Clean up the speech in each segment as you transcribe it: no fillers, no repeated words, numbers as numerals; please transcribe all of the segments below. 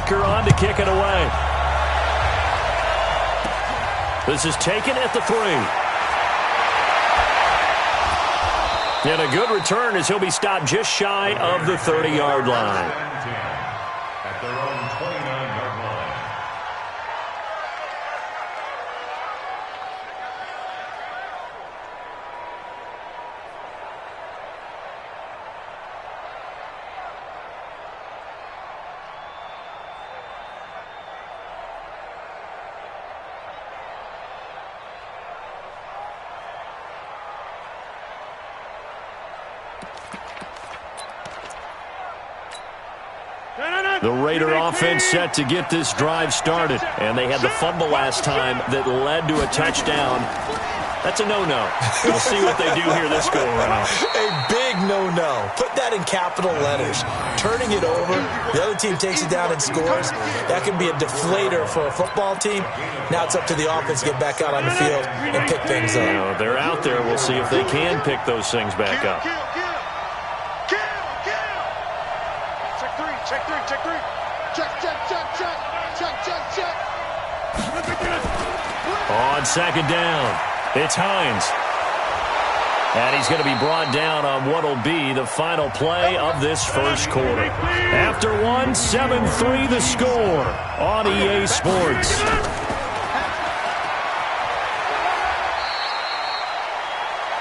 blocker on to kick it away. This is taken at the 3. And a good return as he'll be stopped just shy of the 30-yard line. At their own 29-yard line. The Raider offense set to get this drive started. And they had the fumble last time that led to a touchdown. That's a no-no. We'll see what they do here this go-around. A big no-no. Put that in capital letters. Turning it over, the other team takes it down and scores. That can be a deflator for a football team. Now it's up to the offense to get back out on the field and pick things up. Well, they're out there. We'll see if they can pick those things back up. On second down, it's Hines. And he's going to be brought down on what will be the final play of this first quarter. After one, 7-3 the score on EA Sports.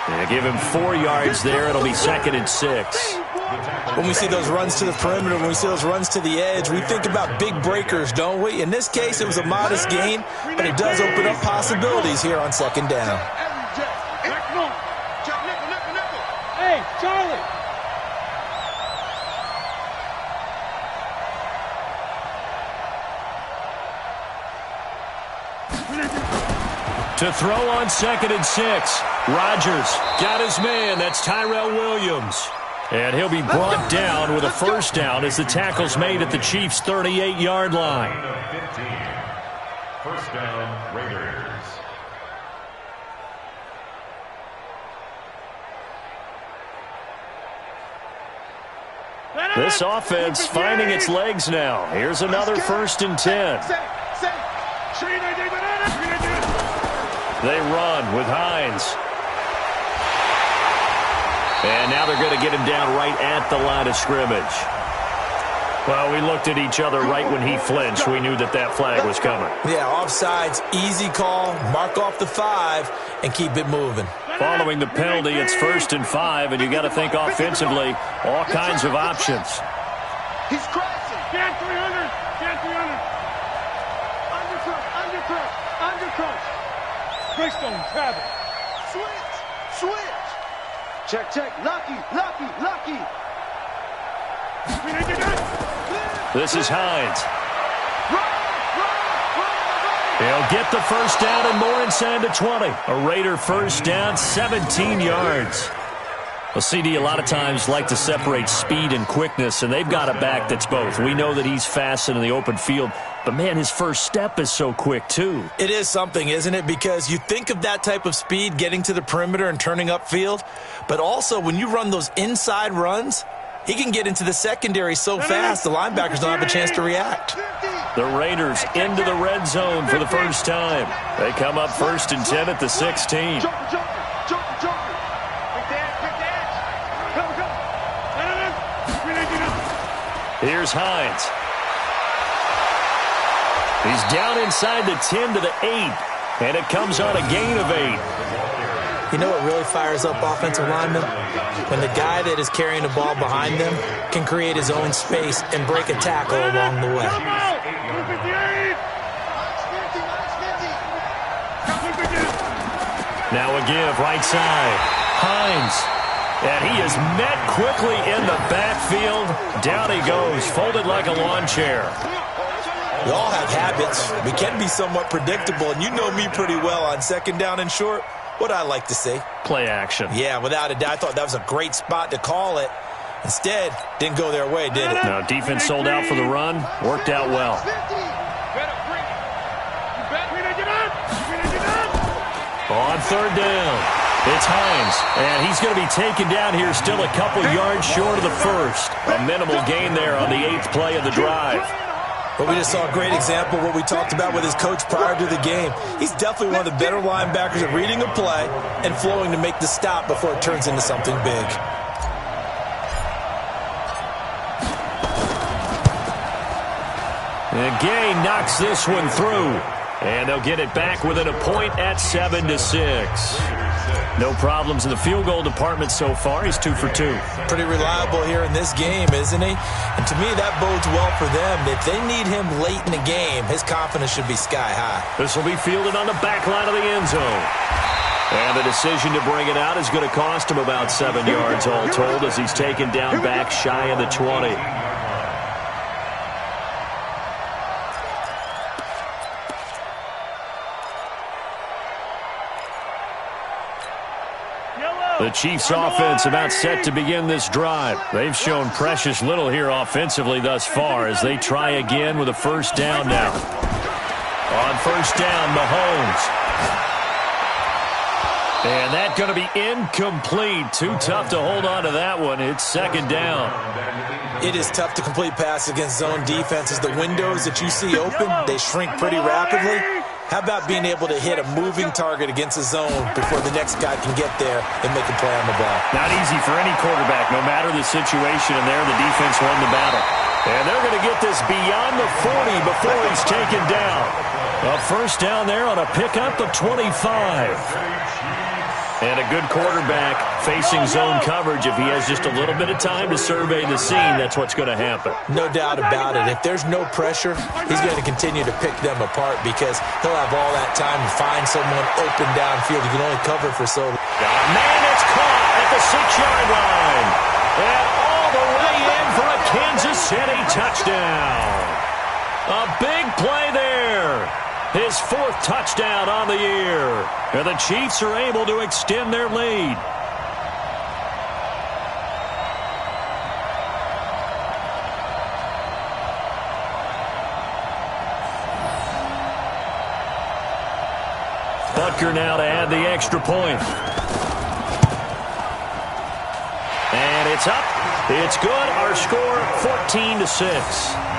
They give him 4 yards there. It'll be 2nd and 6. When we see those runs to the perimeter, when we see those runs to the edge, we think about big breakers, don't we? In this case, it was a modest gain, but it does open up possibilities here on second down. Hey, Charlie! To throw on 2nd and 6. Rodgers got his man. That's Tyrell Williams. And he'll be brought down with a first down as the tackle's made at the Chiefs' 38-yard line. 15. First down, Raiders. This offense finding its legs now. Here's another 1st and 10. They run with Hines. And now they're going to get him down right at the line of scrimmage. Well, we looked at each other right when he flinched. We knew that that flag was coming. Yeah, offsides, easy call, mark off the 5, and keep it moving. Following the penalty, it's 1st and 5, and you got to think offensively, all kinds of options. He's crossing. Can 300. Can 300. Undercut. Greystone, Travis. Switch. Check. Lucky. This is Hines. He'll get the first down and more inside the 20. A Raider first down, 17 yards. Well, CD, a lot of times like to separate speed and quickness, and they've got a back that's both. We know that he's fast in the open field, but, man, his first step is so quick, too. It is something, isn't it? Because you think of that type of speed getting to the perimeter and turning upfield, but also when you run those inside runs, he can get into the secondary so fast the linebackers don't have a chance to react. The Raiders into the red zone for the first time. They come up 1st and 10 at the 16. Here's Hines. He's down inside the 10 to the 8, and it comes on a gain of 8. You know what really fires up offensive linemen? When the guy that is carrying the ball behind them can create his own space and break a tackle along the way. Now a give, right side. Hines. And he is met quickly in the backfield. Down he goes, folded like a lawn chair. We all have habits. We can be somewhat predictable, and you know me pretty well on second down and short. What I like to say? Play action. Yeah, without a doubt. I thought that was a great spot to call it. Instead, didn't go their way, did it? No, defense sold out for the run. Worked out well. On 3rd down. It's Hines, and he's going to be taken down here still a couple yards short of the first. A minimal gain there on the 8th play of the drive. Well, we just saw a great example of what we talked about with his coach prior to the game. He's definitely one of the better linebackers at reading a play and flowing to make the stop before it turns into something big. And Gay knocks this one through. And they'll get it back within a point at 7-6. No problems in the field goal department so far. He's 2 for 2. Pretty reliable here in this game, isn't he? And to me, that bodes well for them. If they need him late in the game, his confidence should be sky high. This will be fielded on the back line of the end zone. And the decision to bring it out is going to cost him about 7 yards all told as he's taken down back shy of the 20. The Chiefs offense about set to begin this drive. They've shown precious little here offensively thus far as they try again with a first down now. On first down, Mahomes. And that's going to be incomplete. Too tough to hold on to that one. It's second down. It is tough to complete passes against zone defenses. The windows that you see open, they shrink pretty rapidly. How about being able to hit a moving target against a zone before the next guy can get there and make a play on the ball? Not easy for any quarterback, no matter the situation, and there the defense won the battle. And they're going to get this beyond the 40 before he's taken down. A first down there on a pickup of 25. And a good quarterback facing zone coverage. If he has just a little bit of time to survey the scene, that's what's going to happen. No doubt about it. If there's no pressure, he's going to continue to pick them apart because he'll have all that time to find someone open downfield. You can only cover for so long. Man, it's caught at the 6-yard line. And all the way in for a Kansas City touchdown. A big play there. His 4th touchdown on the year. And the Chiefs are able to extend their lead. Butker now to add the extra point. And it's up. It's good. Our score 14-6.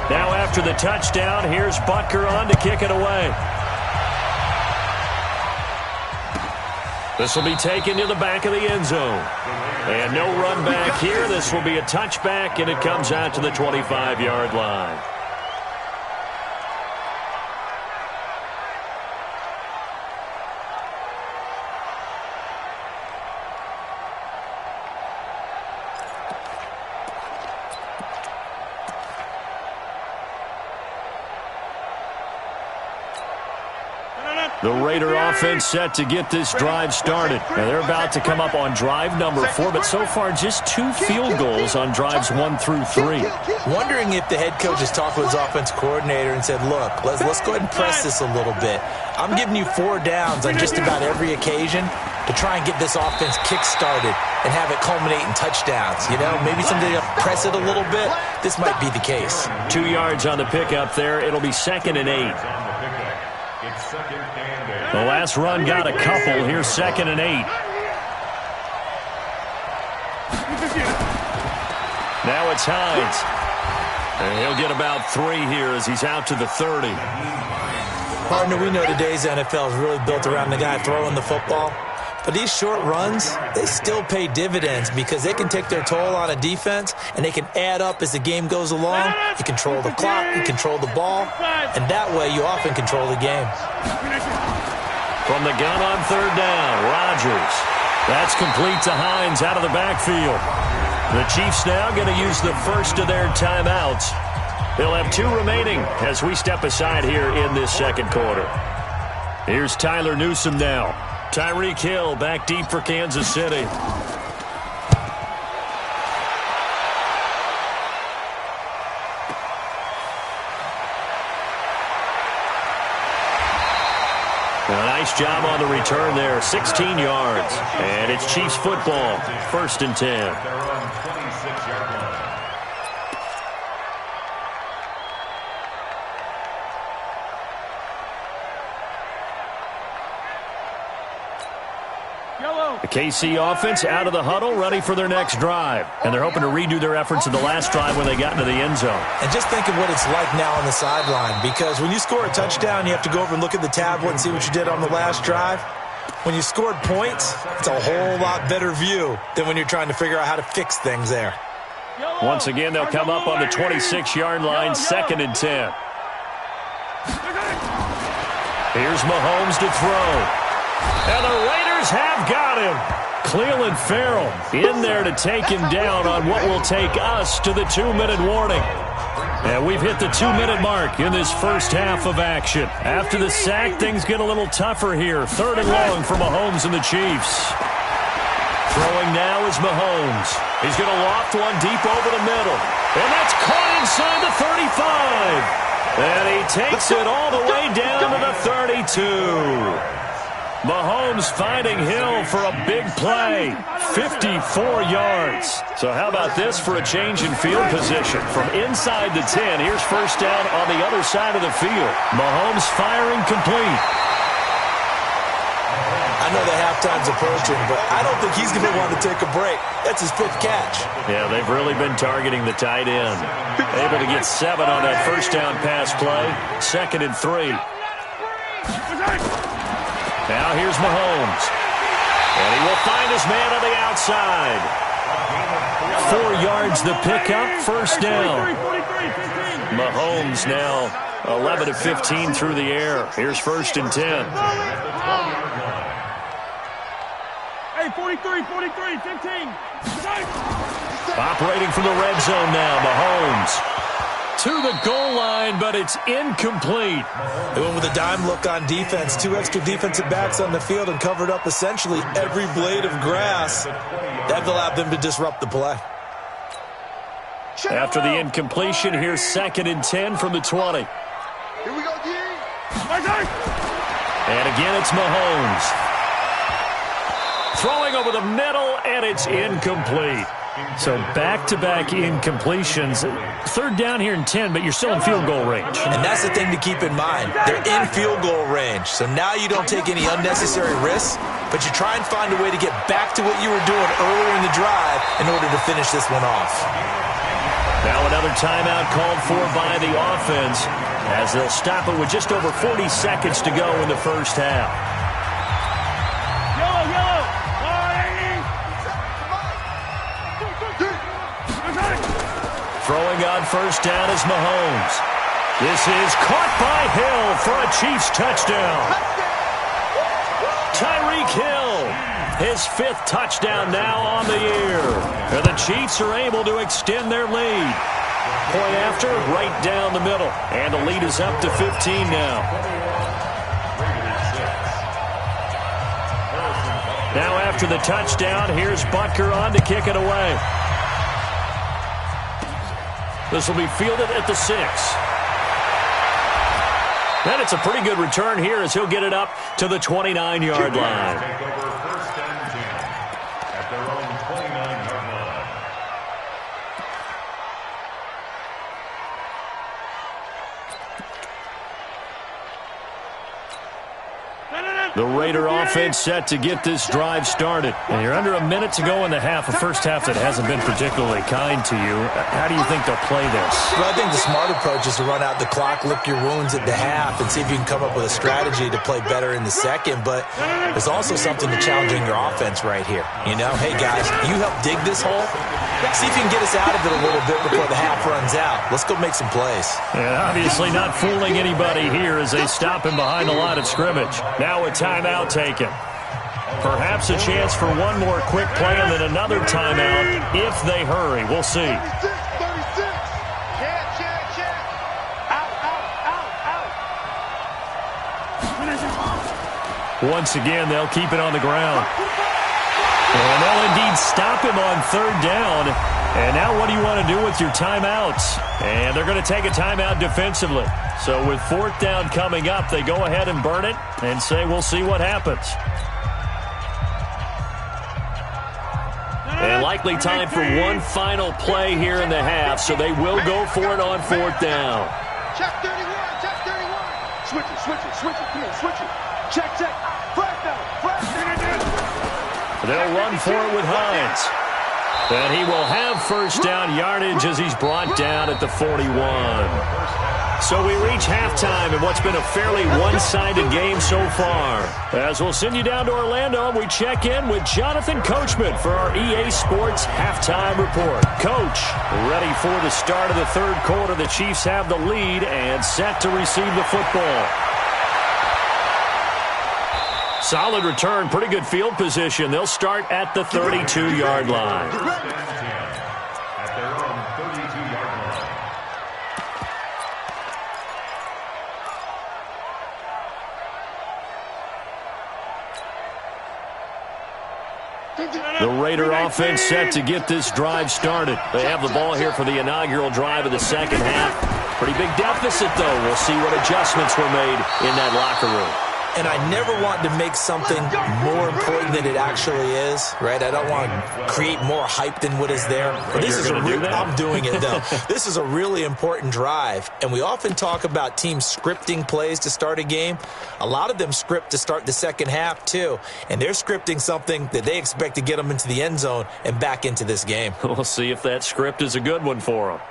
Now after the touchdown, here's Butker on to kick it away. This will be taken to the back of the end zone. And no run back here. This will be a touchback, and it comes out to the 25-yard line. The Raider offense set to get this drive started. Now they're about to come up on drive number 4, but so far just 2 field goals on drives 1 through 3. Wondering if the head coach has talked with his offense coordinator and said, look, let's go ahead and press this a little bit. I'm giving you 4 downs on just about every occasion to try and get this offense kick-started and have it culminate in touchdowns. You know, maybe something to press it a little bit. This might be the case. 2 yards on the pickup there. It'll be 2nd and 8. The last run got a couple. Here's 2nd and 8. Now it's Hines. And he'll get about 3 here as he's out to the 30. Partner, we know today's NFL is really built around the guy throwing the football. But these short runs, they still pay dividends because they can take their toll on a defense and they can add up as the game goes along. You control the clock, you control the ball, and that way you often control the game. From the gun on 3rd down, Rodgers. That's complete to Hines out of the backfield. The Chiefs now going to use the first of their timeouts. They'll have 2 remaining as we step aside here in this second quarter. Here's Tyler Newsome now. Tyreek Hill back deep for Kansas City. A nice Nice job on the return there. 16 yards. And it's Chiefs football. 1st and 10. Their own 26-yard line. The KC offense out of the huddle, ready for their next drive. And they're hoping to redo their efforts in the last drive when they got into the end zone. And just think of what it's like now on the sideline, because when you score a touchdown, you have to go over and look at the tablet and see what you did on the last drive. When you scored points, it's a whole lot better view than when you're trying to figure out how to fix things there. Once again, they'll come up on the 26-yard line, 2nd and 10. Here's Mahomes to throw. And the Raiders have got him. Cleveland Farrell in there to take him down on what will take us to the 2-minute warning. And we've hit the 2-minute mark in this first half of action. After the sack, things get a little tougher here. 3rd and long for Mahomes and the Chiefs. Throwing now is Mahomes. He's going to loft one deep over the middle. And that's caught inside the 35. And he takes it all the way down to the 32. Mahomes finding Hill for a big play. 54 yards. So how about this for a change in field position? From inside the 10, here's 1st down on the other side of the field. Mahomes firing complete. I know the halftime's approaching, but I don't think he's going to want to take a break. That's his 5th catch. Yeah, they've really been targeting the tight end. Able to get 7 on that 1st down pass play. 2nd and 3. Now here's Mahomes. And he will find his man on the outside. 4 yards the pickup, 1st down. Mahomes now 11 of 15 through the air. Here's 1st and 10. Hey, 43, 15. Operating from the red zone now, Mahomes. To the goal line, but it's incomplete. They went with a dime look on defense. 2 extra defensive backs on the field and covered up essentially every blade of grass. That allowed them to disrupt the play. After the incompletion, here's 2nd and 10 from the 20. Here we go, D. And again, it's Mahomes. Throwing over the middle, and it's incomplete. So back-to-back incompletions. 3rd down here and 10, but you're still in field goal range. And that's the thing to keep in mind. They're in field goal range. So now you don't take any unnecessary risks, but you try and find a way to get back to what you were doing earlier in the drive in order to finish this one off. Now another timeout called for by the offense as they'll stop it with just over 40 seconds to go in the first half. Throwing on 1st down is Mahomes. This is caught by Hill for a Chiefs touchdown. Tyreek Hill, his 5th touchdown now on the year. And the Chiefs are able to extend their lead. Point after, right down the middle. And the lead is up to 15 now. Now after the touchdown, here's Butker on to kick it away. This will be fielded at the 6. And it's a pretty good return here as he'll get it up to the 29-yard line. Take over 1st and 10 at their own 29-yard line. The Raider offense set to get this drive started. And you're under a minute to go in the half, a first half that hasn't been particularly kind to you. How do you think they'll play this? Well, I think the smart approach is to run out the clock, lick your wounds at the half, and see if you can come up with a strategy to play better in the second. But there's also something to challenging your offense right here. You know, hey, guys, you help dig this hole. See if you can get us out of it a little bit before the half runs out. Let's go make some plays. And obviously not fooling anybody here as they stop him behind the line of scrimmage. Now a timeout taken. Perhaps a chance for one more quick play and then another timeout if they hurry. We'll see. 36, 36. Check. Out. Once again, they'll keep it on the ground. And they'll indeed stop him on third down. And now what do you want to do with your timeouts? And they're going to take a timeout defensively. So with fourth down coming up, they go ahead and burn it and say we'll see what happens. And likely time for one final play here in the half, so they will go for it on fourth down. Check 31, check 31. Switch it, switch it, switch it. Come on, switch it. Check, check. Flag down, flag down. They'll run for it with Hines. And he will have first down yardage as he's brought down at the 41. So we reach halftime in what's been a fairly one-sided game so far. As we'll send you down to Orlando, we check in with Jonathan Coachman for our EA Sports Halftime Report. Coach, ready for the start of the third quarter. The Chiefs have the lead and set to receive the football. Solid return, pretty good field position. They'll start at the 32-yard line. At their own 32-yard line. The Raider offense set to get this drive started. They have the ball here for the inaugural drive of the second half. Pretty big deficit, though. We'll see what adjustments were made in that locker room. And I never want to make something more important than it actually is, right? I don't want to create more hype than what is there. But this is I'm doing it, though. This is a really important drive. And we often talk about teams scripting plays to start a game. A lot of them script to start the second half, too. And they're scripting something that they expect to get them into the end zone and back into this game. We'll see if that script is a good one for them.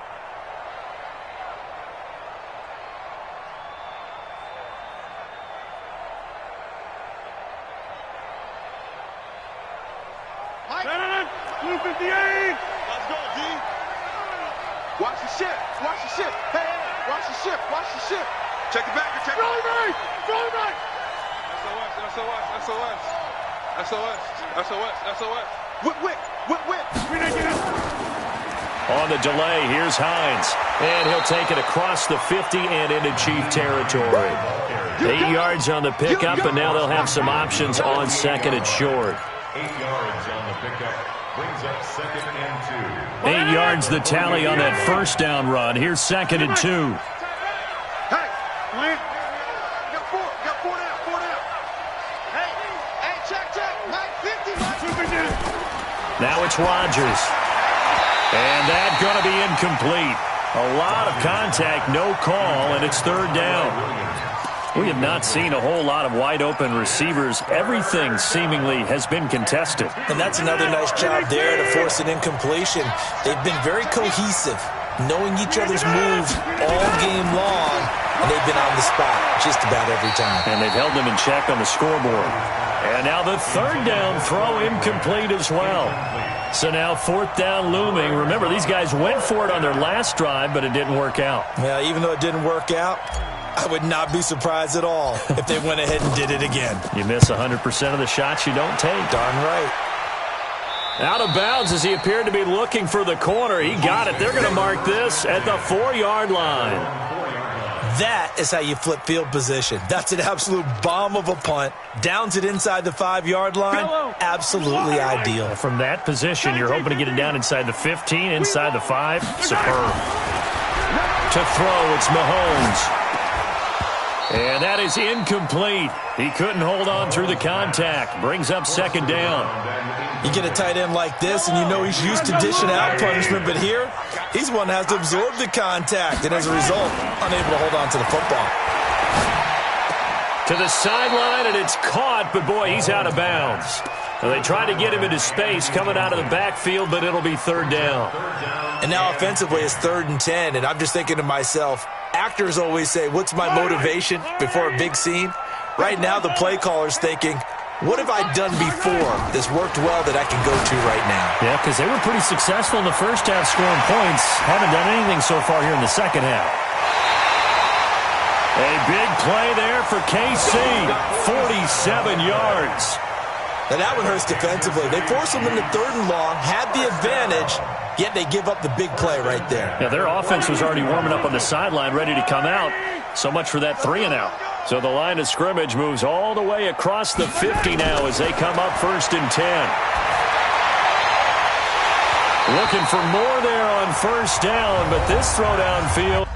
Watch the ship. Watch the ship. Hey, watch the ship. Watch the ship. Check it back. Check it back. Throw right. SOS. Whip. On the delay, here's Hines. And he'll take it across the 50 and into Chief territory. 8 yards on the pickup, and now they'll have some options on second and short. 8 yards on the pickup. Brings up second and 2. 8 yards the tally on that first down run. Here's second and 2. Hey, Lynn. Got four down. Hey, check. Mike 50. Now it's Rodgers. And that's going to be incomplete. A lot of contact, no call, and it's third down. We have not seen a whole lot of wide-open receivers. Everything seemingly has been contested. And that's another nice job there to force an incompletion. They've been very cohesive, knowing each other's moves all game long, and they've been on the spot just about every time. And they've held them in check on the scoreboard. And now the third down throw incomplete as well. So now fourth down looming. Remember, these guys went for it on their last drive, but it didn't work out. Yeah, even though it didn't work out, I would not be surprised at all if they went ahead and did it again. You miss 100% of the shots you don't take. Darn right. Out of bounds as he appeared to be looking for the corner. He got it. They're going to mark this at the 4-yard line. That is how you flip field position. That's an absolute bomb of a punt. Downs it inside the 5-yard line. Absolutely ideal. From that position, you're hoping to get it down inside the 15, inside the 5. Superb. To throw, it's Mahomes. And that is incomplete. He couldn't hold on through the contact. Brings up second down. You get a tight end like this, and you know he's used to dishing out punishment, but here, he's one that has to absorb the contact, and as a result, unable to hold on to the football. To the sideline, and it's caught, but boy, he's out of bounds. Well, they try to get him into space coming out of the backfield, but it'll be third down. And now offensively, it's 3rd and 10, and I'm just thinking to myself, actors always say, what's my motivation before a big scene? Right now, the play caller's thinking, what have I done before that's worked well that I can go to right now? Yeah, because they were pretty successful in the first half scoring points. Haven't done anything so far here in the second half. A big play there for KC. 47 yards. Now that one hurts defensively. They forced them into 3rd and long, had the advantage, yet they give up the big play right there. Yeah, their offense was already warming up on the sideline, ready to come out. So much for that 3-and-out. So the line of scrimmage moves all the way across the 50 now as they come up 1st and 10. Looking for more there on first down, but this throw downfield.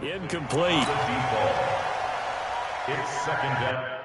Incomplete. It's second down.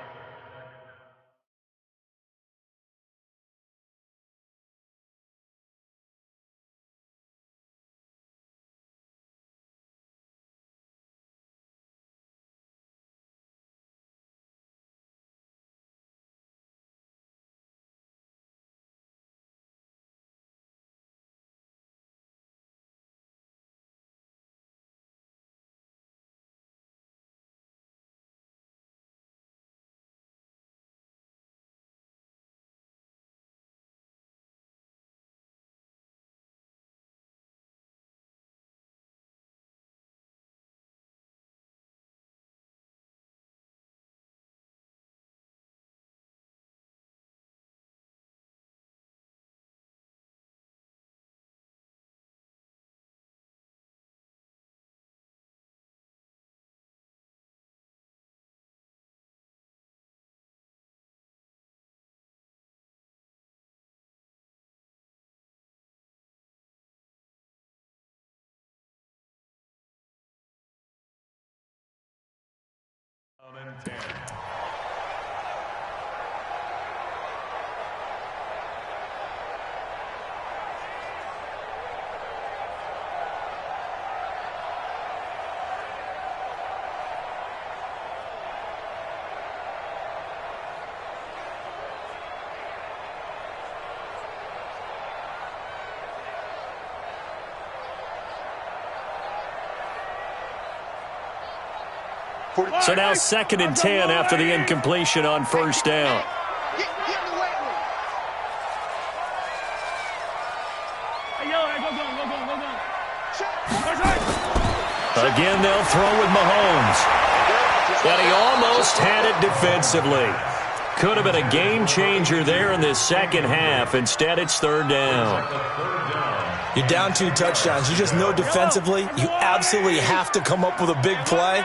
And 10. So now 2nd and 10 after the incompletion on first down. Again, they'll throw with Mahomes. And he almost had it defensively. Could have been a game changer there in this second half. Instead, it's 3rd down. You're down 2 touchdowns. You just know defensively you absolutely have to come up with a big play.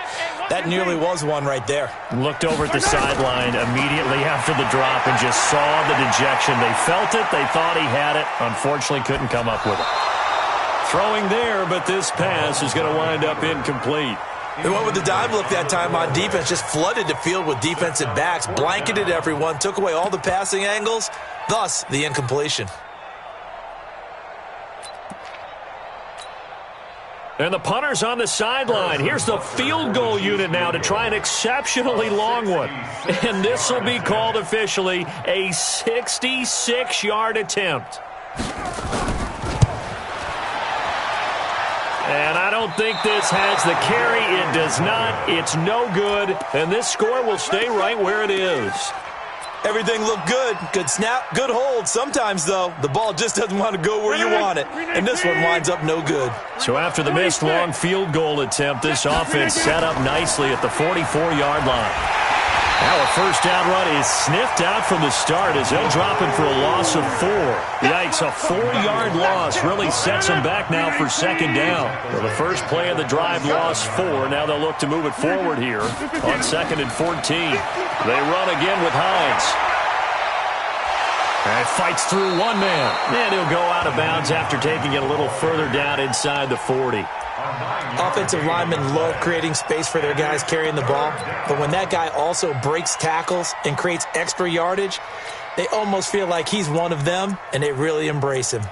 That nearly was one right there. Looked over at the sideline immediately after the drop and just saw the dejection. They felt it. They thought he had it. Unfortunately, couldn't come up with it. Throwing there, but this pass is going to wind up incomplete. They went with the dive look that time on defense, just flooded the field with defensive backs, blanketed everyone, took away all the passing angles, thus the incompletion. And the punter's on the sideline. Here's the field goal unit now to try an exceptionally long one. And this will be called officially a 66-yard attempt. And I don't think this has the carry. It does not. It's no good. And this score will stay right where it is. Everything looked good. Good snap, good hold. Sometimes, though, the ball just doesn't want to go where you want it. And this one winds up no good. So after the missed long field goal attempt, this offense set up nicely at the 44-yard line. Now a first down run is sniffed out from the start as they'll drop him for a loss of 4. Yikes, a 4-yard loss really sets them back now for 2nd down. Well, the first play of the drive lost 4. Now they'll look to move it forward here on 2nd and 14. They run again with Hines. And fights through one man. And he'll go out of bounds after taking it a little further down inside the 40. Offensive linemen love creating space for their guys carrying the ball, but when that guy also breaks tackles and creates extra yardage, they almost feel like he's one of them, and they really embrace him.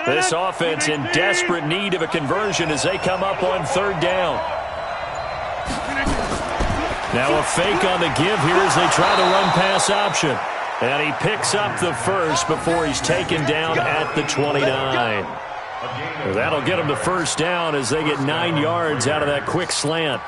This offense in desperate need of a conversion as they come up on 3rd down. Now a fake on the give here as they try to run pass option. And he picks up the first before he's taken down at the 29. That'll get him the first down as they get 9 yards out of that quick slant.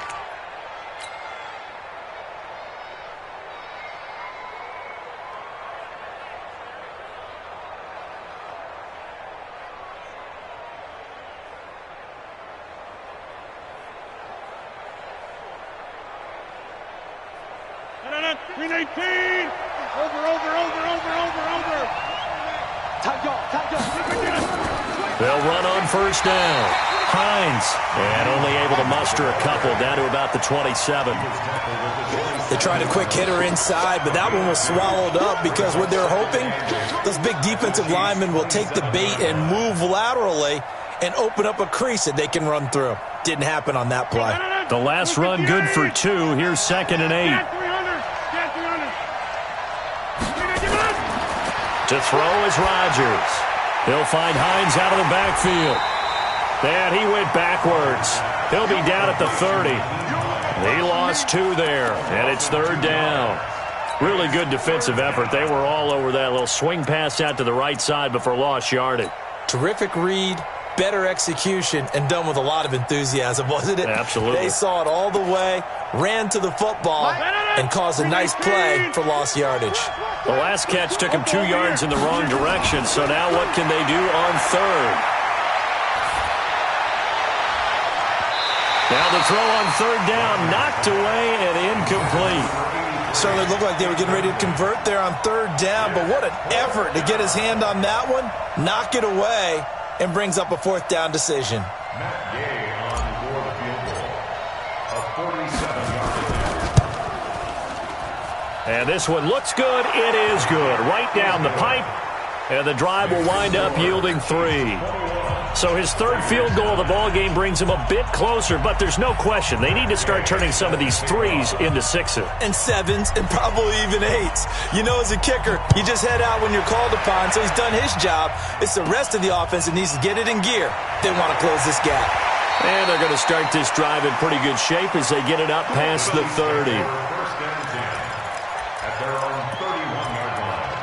Green 18. Over. They'll run on first down. Hines, and only able to muster a couple down to about the 27. They tried a quick hitter inside, but that one was swallowed up because what they're hoping, those big defensive linemen will take the bait and move laterally and open up a crease that they can run through. Didn't happen on that play. The last run good for 2. Here's 2nd and 8. To throw is Rodgers. He'll find Hines out of the backfield. And he went backwards. He'll be down at the 30. He lost 2 there, and it's 3rd down. Really good defensive effort. They were all over that little swing pass out to the right side before lost yardage. Terrific read, better execution, and done with a lot of enthusiasm, wasn't it? Absolutely. They saw it all the way, ran to the football, and caused a nice play for lost yardage. The last catch took him 2 yards in the wrong direction, so now what can they do on 3rd? Now the throw on 3rd down, knocked away and incomplete. Certainly looked like they were getting ready to convert there on 3rd down, but what an effort to get his hand on that one, knock it away, and brings up a 4th down decision. Matt Gay on for the field goal. A 47-yard attempt. And this one looks good. It is good. Right down the pipe. And the drive will wind up yielding 3. So his 3rd field goal of the ball game brings him a bit closer, but there's no question they need to start turning some of these 3s into 6s. And 7s and probably even 8s. You know, as a kicker, you just head out when you're called upon, so he's done his job. It's the rest of the offense that needs to get it in gear. They want to close this gap. And they're going to start this drive in pretty good shape as they get it up past the 30. First and 10 at their own 31-yard line.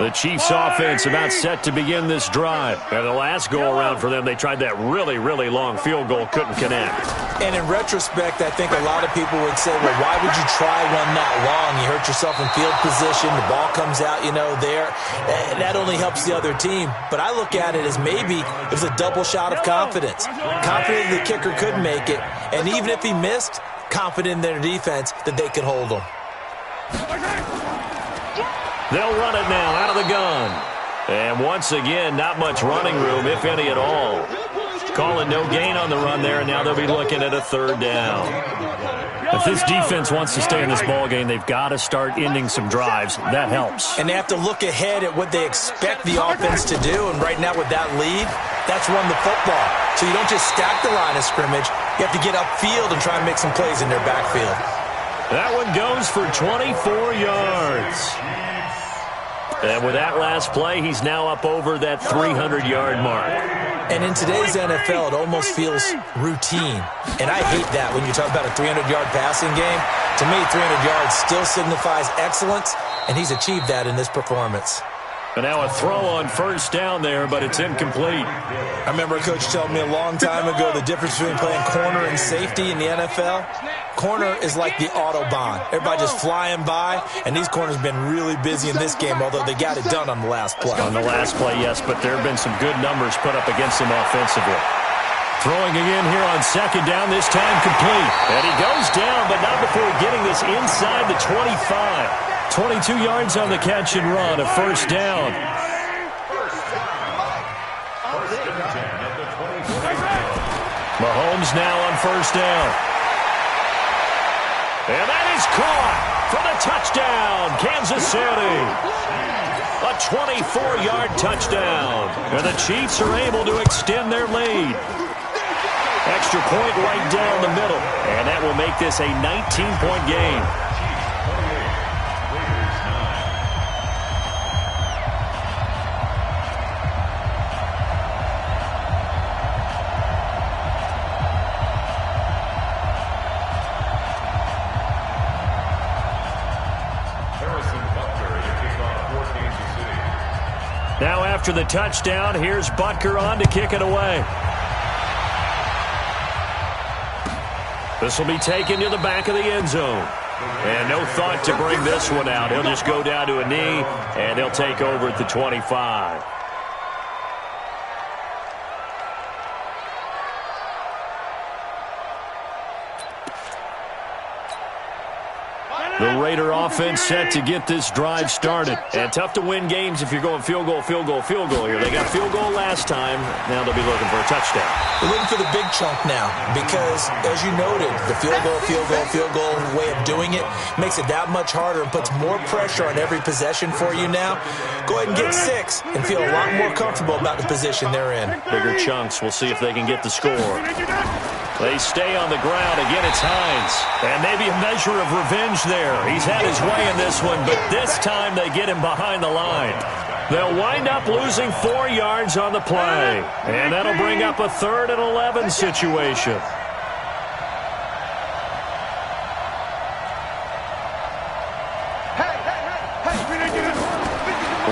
The Chiefs offense about set to begin this drive. And the last go-around for them, they tried that really, really long field goal, couldn't connect. And in retrospect, I think a lot of people would say, well, why would you try one that long? You hurt yourself in field position. The ball comes out, there. That only helps the other team. But I look at it as maybe it was a double shot of confidence. Confident the kicker could make it. And even if he missed, confident in their defense that they could hold him. They'll run it now out of the gun. And once again, not much running room, if any at all. Calling no gain on the run there, and now they'll be looking at a 3rd down. If this defense wants to stay in this ball game, they've got to start ending some drives. That helps. And they have to look ahead at what they expect the offense to do. And right now with that lead, that's run the football. So you don't just stack the line of scrimmage. You have to get upfield and try and make some plays in their backfield. That one goes for 24 yards. And with that last play, he's now up over that 300-yard mark. And in today's NFL, it almost feels routine. And I hate that when you talk about a 300-yard passing game. To me, 300 yards still signifies excellence, and he's achieved that in this performance. And now a throw on first down there, but it's incomplete. I remember a coach telling me a long time ago the difference between playing corner and safety in the NFL. Corner is like the Autobahn. Everybody just flying by, and these corners have been really busy in this game, although they got it done on the last play. On the last play, yes, but there have been some good numbers put up against him offensively. Throwing again here on 2nd down, this time complete. And he goes down, but not before getting this inside the 25. 22 yards on the catch and run, a 1st down. Mahomes now on 1st down. And that is caught for the touchdown, Kansas City. A 24-yard touchdown. And the Chiefs are able to extend their lead. Extra point right down the middle. And that will make this a 19-point game. after the touchdown. Here's Butker on to kick it away. This will be taken to the back of the end zone. And no thought to bring this one out. He'll just go down to a knee, and he'll take over at the 25. The Raider offense set to get this drive started. And tough to win games if you're going field goal, field goal, field goal here. They got field goal last time. Now they'll be looking for a touchdown. They're looking for the big chunk now because, as you noted, the field goal way of doing it makes it that much harder and puts more pressure on every possession for you now. Go ahead and get 6 and feel a lot more comfortable about the position they're in. Bigger chunks. We'll see if they can get the score. They stay on the ground. Again, it's Hines. And maybe a measure of revenge there. He's had his way in this one, but this time they get him behind the line. They'll wind up losing 4 yards on the play. And that'll bring up a 3rd and 11 situation.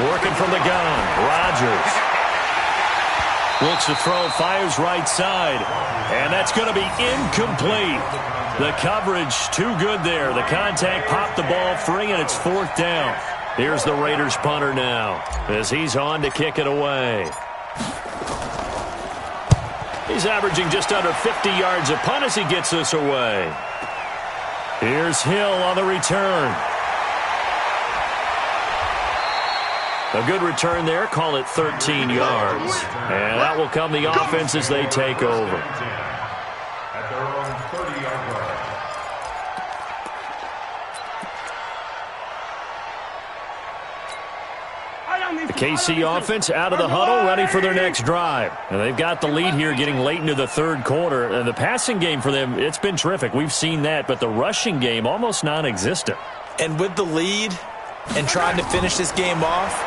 Working from the gun, Rodgers. Looks to throw, fires right side. And that's going to be incomplete. The coverage too good there. The contact popped the ball free, and it's 4th down. Here's the Raiders punter now as he's on to kick it away. He's averaging just under 50 yards a punt as he gets this away. Here's Hill on the return. A good return there. Call it 13 yards. And that will come the offense as they take over. At their own 30-yard line. The KC offense out of the huddle, ready for their next drive. And they've got the lead here getting late into the 3rd quarter. And the passing game for them, it's been terrific. We've seen that, but the rushing game almost non-existent. And with the lead and trying to finish this game off,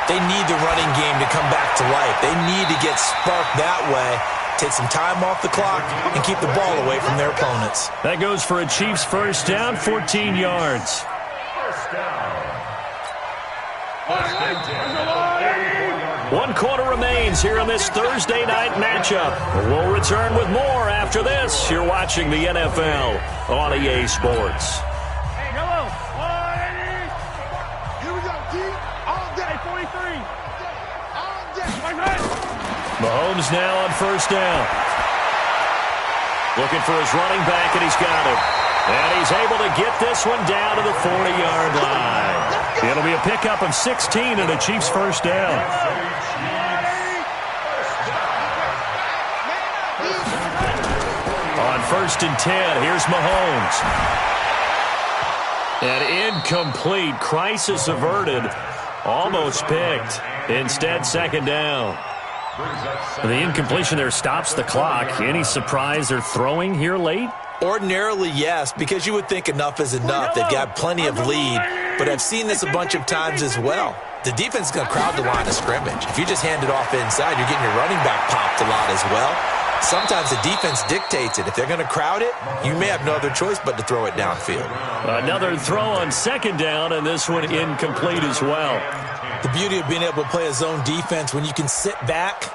they need the running game to come back to life. They need to get sparked that way, take some time off the clock, and keep the ball away from their opponents. That goes for a Chiefs first down, 14 yards. First down. 1 quarter remains here in this Thursday night matchup. We'll return with more after this. You're watching the NFL on EA Sports. Hey, hello. Here we go, T. All day. 43. All day. Mahomes now on first down. Looking for his running back, and he's got him. And he's able to get this one down to the 40-yard line. It'll be a pickup of 16 and a Chiefs first down. On 1st and 10, here's Mahomes. And incomplete. Crisis averted. Almost picked. Instead, 2nd down. The incompletion there stops the clock. Any surprise they're throwing here late? Ordinarily, yes, because you would think enough is enough. They've got plenty of lead, but I've seen this a bunch of times as well. The defense is going to crowd the line of scrimmage. If you just hand it off inside, you're getting your running back popped a lot as well. Sometimes the defense dictates it. If they're going to crowd it, you may have no other choice but to throw it downfield. Another throw on 2nd down, and this one incomplete as well. The beauty of being able to play a zone defense when you can sit back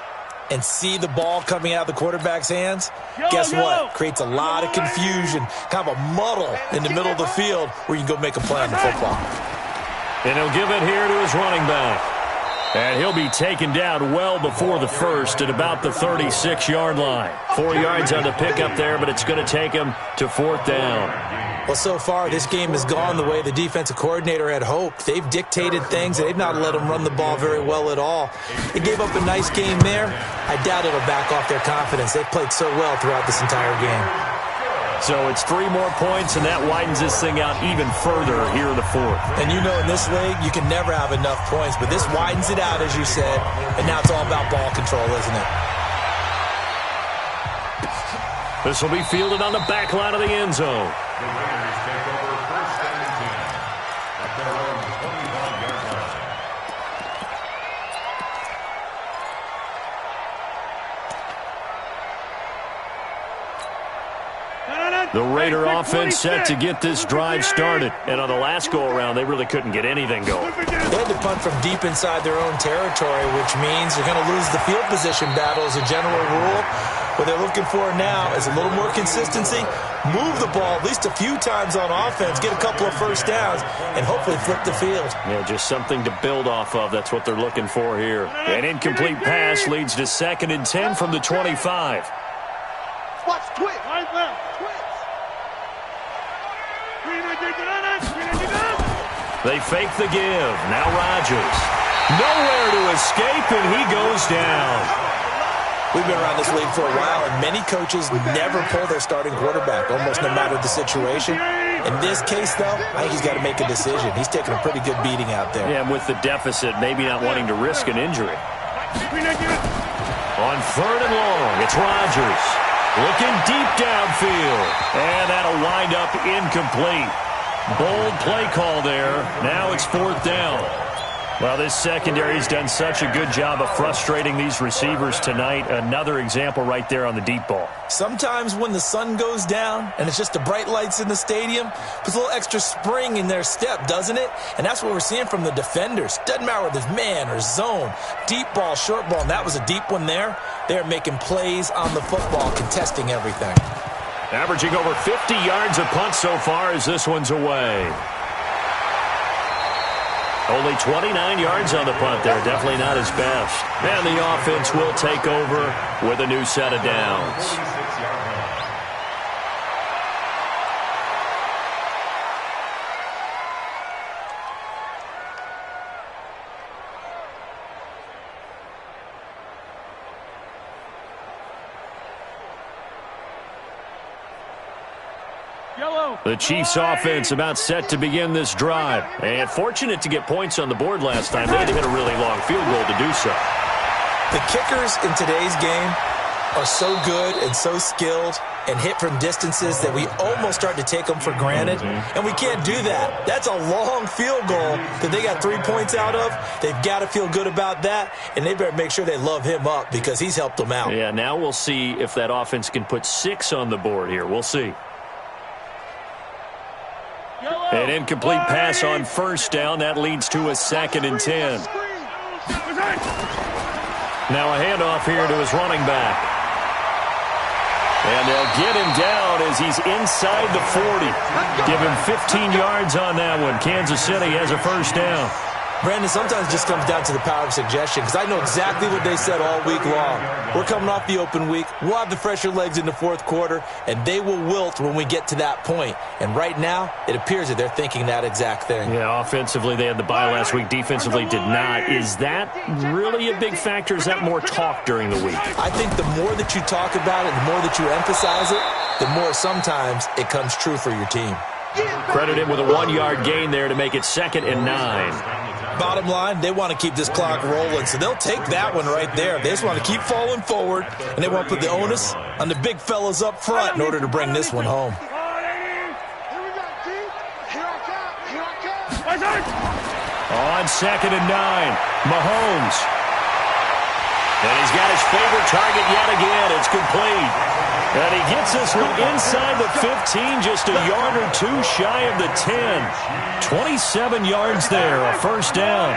and see the ball coming out of the quarterback's hands, guess what? Creates a lot of confusion, kind of a muddle in the middle of the field where you can go make a play on the football. And he'll give it here to his running back. And he'll be taken down well before the first at about the 36-yard line. 4 yards on the pickup there, but it's going to take him to 4th down. Well, so far, this game has gone the way the defensive coordinator had hoped. They've dictated things, and they've not let them run the ball very well at all. They gave up a nice game there. I doubt it'll back off their confidence. They've played so well throughout this entire game. So it's 3 more points, and that widens this thing out even further here in the 4th. And you know in this league, you can never have enough points, but this widens it out, as you said, and now it's all about ball control, isn't it? This will be fielded on the back line of the end zone. The Raiders take over 1st and 10 at their own 21-yard line. The Raider offense set to get this drive started. And on the last go-around, they really couldn't get anything going. They had to punt from deep inside their own territory, which means they're going to lose the field position battle as a general rule. What they're looking for now is a little more consistency, move the ball at least a few times on offense, get a couple of first downs, and hopefully flip the field. Yeah, just something to build off of. That's what they're looking for here. An incomplete pass leads to 2nd and 10 from the 25. Watch twitch. Right left. They fake the give. Now Rodgers. Nowhere to escape, and he goes down. We've been around this league for a while, and many coaches never pull their starting quarterback, almost no matter the situation. In this case, though, I think he's got to make a decision. He's taking a pretty good beating out there. Yeah, and with the deficit, maybe not wanting to risk an injury. On 3rd and long, it's Rodgers. Looking deep downfield. And that'll wind up incomplete. Bold play call there. Now it's 4th down. Well, this secondary's done such a good job of frustrating these receivers tonight. Another example right there on the deep ball. Sometimes when the sun goes down and it's just the bright lights in the stadium, puts a little extra spring in their step, doesn't it? And that's what we're seeing from the defenders. Doesn't matter whether it's man or zone, deep ball, short ball, and that was a deep one there. They're making plays on the football, contesting everything. Averaging over 50 yards a punt so far as this one's away. Only 29 yards on the punt there. Definitely not his best. And the offense will take over with a new set of downs. The Chiefs offense about set to begin this drive. And fortunate to get points on the board last time. They had to hit a really long field goal to do so. The kickers in today's game are so good and so skilled and hit from distances that we almost start to take them for granted. And we can't do that. That's a long field goal that they got 3 points out of. They've got to feel good about that, and they better make sure they love him up because he's helped them out. Yeah, now we'll see if that offense can put 6 on the board here. We'll see. An incomplete pass on 1st down. That leads to a 2nd and 10. Now a handoff here to his running back. And they'll get him down as he's inside the 40. Give him 15 yards on that one. Kansas City has a 1st down. Brandon, sometimes it just comes down to the power of suggestion because I know exactly what they said all week long. We're coming off the open week. We'll have the fresher legs in the 4th quarter, and they will wilt when we get to that point. And right now, it appears that they're thinking that exact thing. Yeah, offensively, they had the bye last week. Defensively, did not. Is that really a big factor? Is that more talk during the week? I think the more that you talk about it, the more that you emphasize it, the more sometimes it comes true for your team. Credit him with a 1-yard gain there to make it 2nd and 9. Bottom line, they want to keep this clock rolling, so they'll take that one right there. They just want to keep falling forward, and they want to put the onus on the big fellas up front in order to bring this one home. On 2nd and 9, Mahomes. And he's got his favorite target yet again. It's complete. And he gets this one inside the 15, just a yard or 2 shy of the 10. 27 yards there, a 1st down.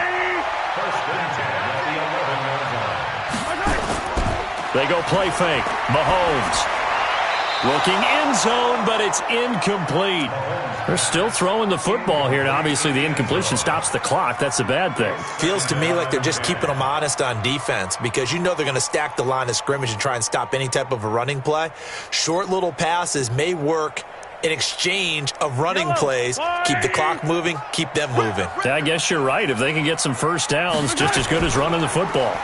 They go play fake. Mahomes. Looking end zone, but it's incomplete. They're still throwing the football here. Now, obviously, the incompletion stops the clock. That's a bad thing. Feels to me like they're just keeping them honest on defense because you know they're going to stack the line of scrimmage and try and stop any type of a running play. Short little passes may work in exchange of running plays. Keep the clock moving, keep them moving. Yeah, I guess you're right. If they can get some 1st downs, just as good as running the football.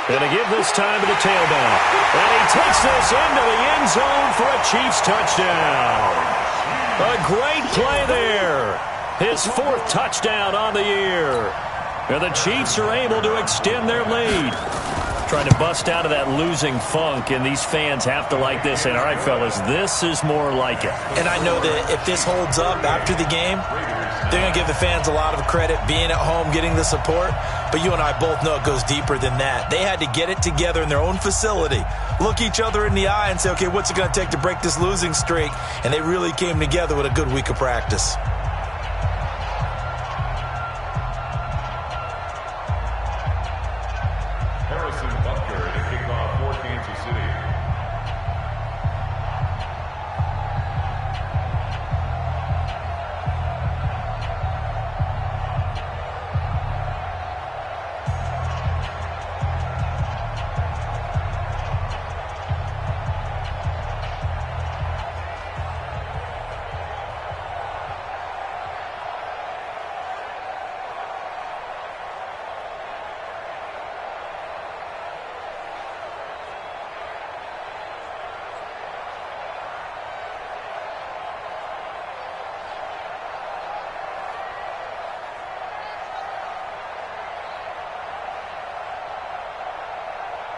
Going to give this time to the tailback. And he takes this into the end zone for a Chiefs touchdown. A great play there. His 4th touchdown on the year. And the Chiefs are able to extend their lead. Trying to bust out of that losing funk, and these fans have to like this. And all right, fellas, this is more like it. And I know that if this holds up after the game, they're going to give the fans a lot of credit being at home, getting the support. But you and I both know it goes deeper than that. They had to get it together in their own facility, look each other in the eye and say, okay, what's it going to take to break this losing streak? And they really came together with a good week of practice.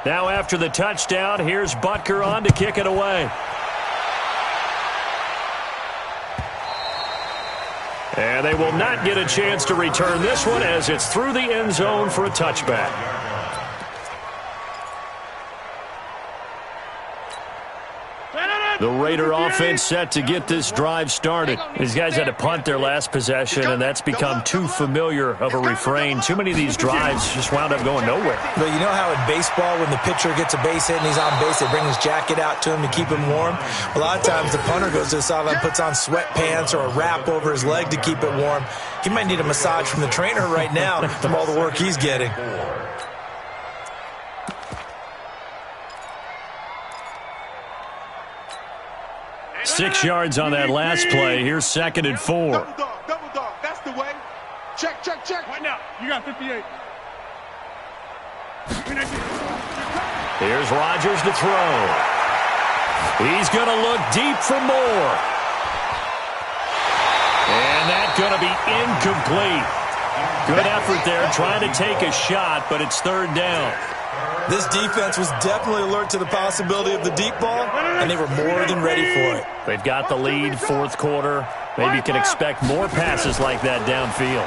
Now after the touchdown, here's Butker on to kick it away. And they will not get a chance to return this one as it's through the end zone for a touchback. The Raider offense set to get this drive started. These guys had to punt their last possession, and that's become too familiar of a refrain. Too many of these drives just wound up going nowhere. But you know how in baseball, when the pitcher gets a base hit and he's on base, they bring his jacket out to him to keep him warm? A lot of times the punter goes to the sideline, puts on sweatpants or a wrap over his leg to keep it warm. He might need a massage from the trainer right now from all the work he's getting. 6 yards on that last play. Here's 2nd and 4. Double dog. That's the way. Check. Right now, you got 58. Here's Rodgers to throw. He's going to look deep for more. And that's going to be incomplete. Good effort there, trying to take a shot, but it's 3rd down. This defense was definitely alert to the possibility of the deep ball, and they were more than ready for it. They've got the lead, 4th quarter. Maybe you can expect more passes like that downfield.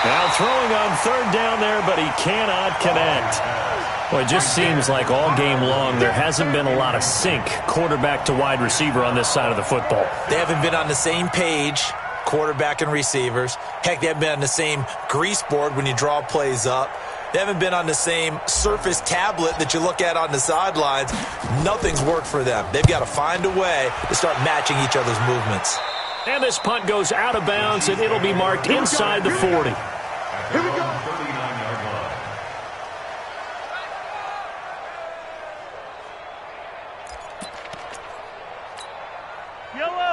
Now throwing on 3rd down there, but he cannot connect. Well, it just seems like all game long there hasn't been a lot of sync quarterback to wide receiver on this side of the football. They haven't been on the same page, quarterback and receivers. Heck, they haven't been on the same grease board when you draw plays up. They haven't been on the same Surface tablet that you look at on the sidelines. Nothing's worked for them. They've got to find a way to start matching each other's movements. And this punt goes out of bounds, and it'll be marked inside the 40. Here we go.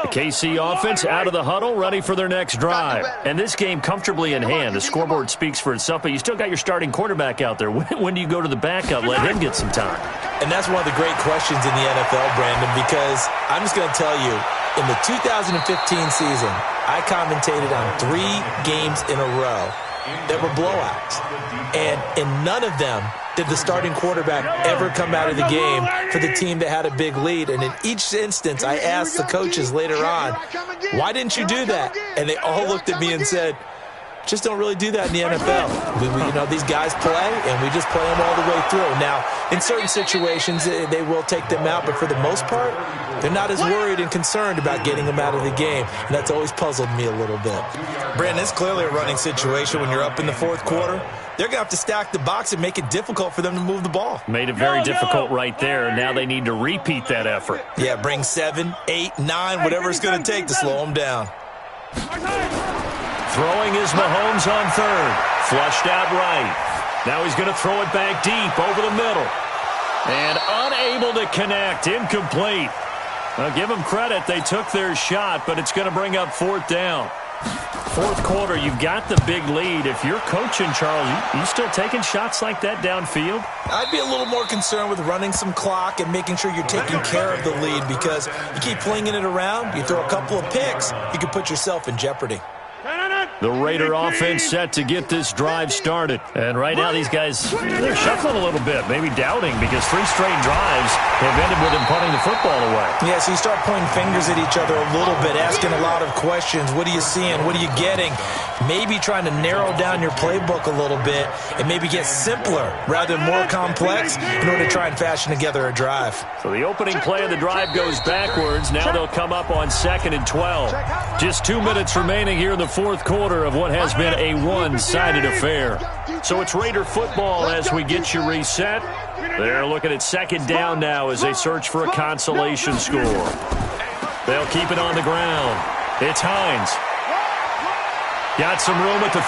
The KC offense out of the huddle, ready for their next drive. And this game comfortably in hand. The scoreboard speaks for itself, but you still got your starting quarterback out there. When do you go to the backup? Let him get some time. And that's one of the great questions in the NFL, Brandon, because I'm just going to tell you, in the 2015 season, I commentated on 3 games in a row that were blowouts. And in none of them did the starting quarterback ever come out of the game for the team that had a big lead. And in each instance, I asked the coaches later on, why didn't you do that? And they all looked at me and said, just don't really do that in the NFL. These guys play, and we just play them all the way through. Now, in certain situations, they will take them out, but for the most part, they're not as worried and concerned about getting them out of the game, and that's always puzzled me a little bit. Brandon, it's clearly a running situation when you're up in the 4th quarter. They're going to have to stack the box and make it difficult for them to move the ball. Made it very difficult right there. Now they need to repeat that effort. Yeah, bring 7, 8, 9, whatever it's going to take to slow them down. Throwing is Mahomes on 3rd. Flushed out right. Now he's going to throw it back deep over the middle. And unable to connect. Incomplete. Well, give them credit. They took their shot, but it's going to bring up 4th down. 4th quarter, you've got the big lead. If you're coaching, Charles, you still taking shots like that downfield? I'd be a little more concerned with running some clock and making sure you're taking care of the lead, because you keep flinging it around, you throw a couple of picks, you could put yourself in jeopardy. The Raider offense set to get this drive started. And right now these guys, they're shuffling a little bit, maybe doubting, because 3 straight drives have ended with them punting the football away. Yeah, so you start pointing fingers at each other a little bit, asking a lot of questions. What are you seeing? What are you getting? Maybe trying to narrow down your playbook a little bit and maybe get simpler rather than more complex in order to try and fashion together a drive. So the opening play of the drive goes backwards. Now they'll come up on 2nd and 12. Just 2 minutes remaining here in the fourth quarter of what has been a one-sided affair. So it's Raider football as we get you reset. They're looking at 2nd down now as they search for a consolation score. They'll keep it on the ground. It's Hines. Got some room at the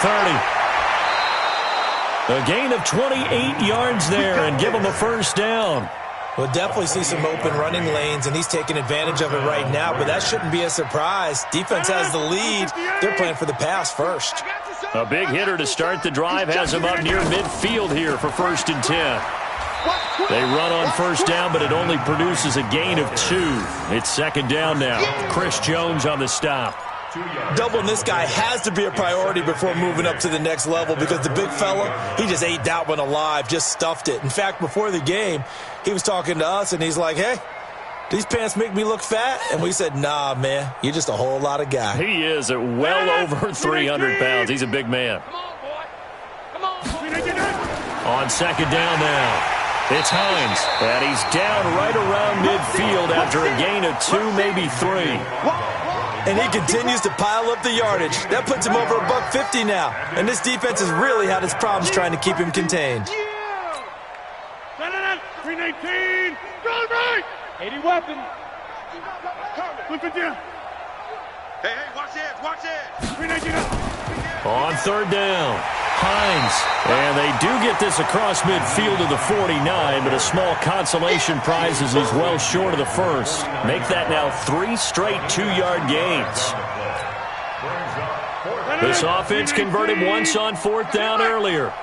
30. A gain of 28 yards there and give them a first down. We'll definitely see some open running lanes, and he's taking advantage of it right now, but that shouldn't be a surprise. Defense has the lead. They're playing for the pass first. A big hitter to start the drive has him up near midfield here for 1st and 10. They run on first down, but it only produces a gain of 2. It's 2nd down now. Chris Jones on the stop. Doubling this guy has to be a priority before moving up to the next level, because the big fella, he just ate that one alive, just stuffed it. In fact, before the game, he was talking to us, and he's like, hey, these pants make me look fat? And we said, nah, man, you're just a whole lot of guy. He is at well over 300 pounds. He's a big man. Come on, boy. On 2nd down now, it's Hines. And he's down right around midfield after a gain of 2, maybe 3. And he continues to pile up the yardage. That puts him over $150 now. And this defense has really had its problems trying to keep him contained. 319. Go right. 80 weapon. Look at you. Hey, watch this. Watch this. 319 up. On 3rd down, Hines. And they do get this across midfield to the 49, but a small consolation prize as he's well short of the first. Make that now 3 straight 2-yard gains. This offense converted once on 4th down earlier.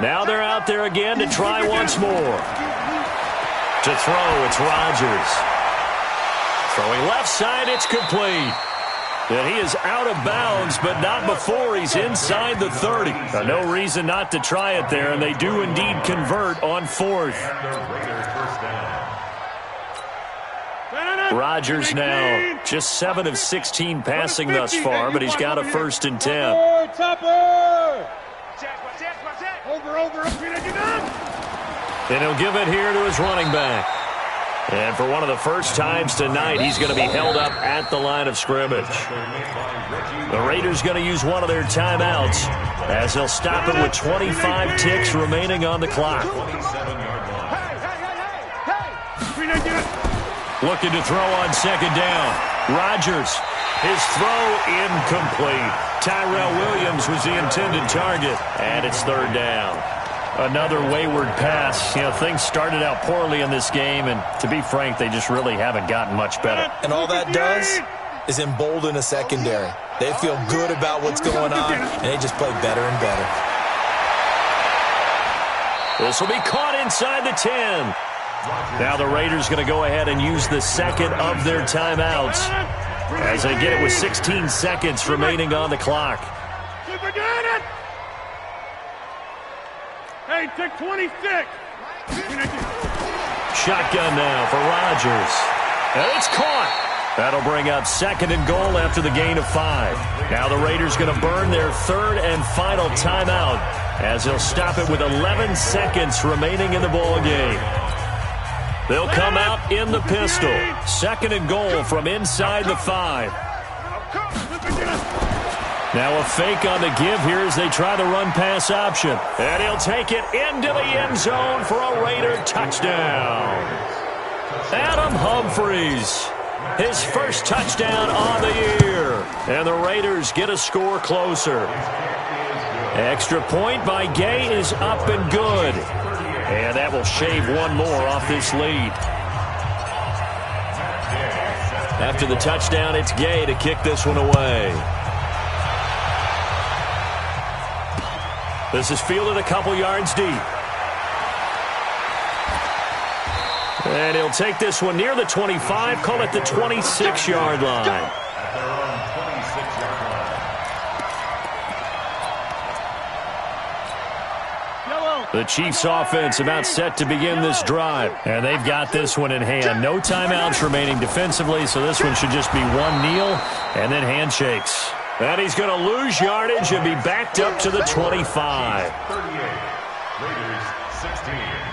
Now they're out there again to try once more. To throw, it's Rodgers. Throwing left side, it's complete. And he is out of bounds, but not before he's inside the 30. No reason not to try it there, and they do indeed convert on 4th. Rodgers now just 7 of 16 passing thus far, but he's got a 1st and 10. And he'll give it here to his running back. And for one of the first times tonight, he's going to be held up at the line of scrimmage. The Raiders going to use one of their timeouts as they'll stop it with 25 ticks remaining on the clock. Looking to throw on 2nd down. Rodgers, his throw incomplete. Tyrell Williams was the intended target, and it's 3rd down. Another wayward pass. You know, things started out poorly in this game, and to be frank, they just really haven't gotten much better. And all that does is embolden a secondary. They feel good about what's going on, and they just play better and better. This will be caught inside the 10. Now the Raiders going to go ahead and use the 2nd of their timeouts as they get it with 16 seconds remaining on the clock. Hey, take 26. Shotgun now for Rodgers. And it's caught. That'll bring up 2nd and goal after the gain of 5. Now the Raiders going to burn their 3rd and final timeout as they'll stop it with 11 seconds remaining in the ball game. They'll come out in the pistol. 2nd and goal from inside the 5. Now a fake on the give here as they try the run-pass option. And he'll take it into the end zone for a Raider touchdown. Adam Humphries, his first touchdown on the year. And the Raiders get a score closer. Extra point by Gay is up and good. And that will shave one more off this lead. After the touchdown, it's Gay to kick this one away. This is fielded a couple yards deep. And he'll take this one near the 25, call it the 26-yard line. The Chiefs offense about set to begin this drive. And they've got this one in hand. No timeouts remaining defensively, so this one should just be one kneel and then handshakes. And he's going to lose yardage and be backed up to the 25. 38. Raiders 16.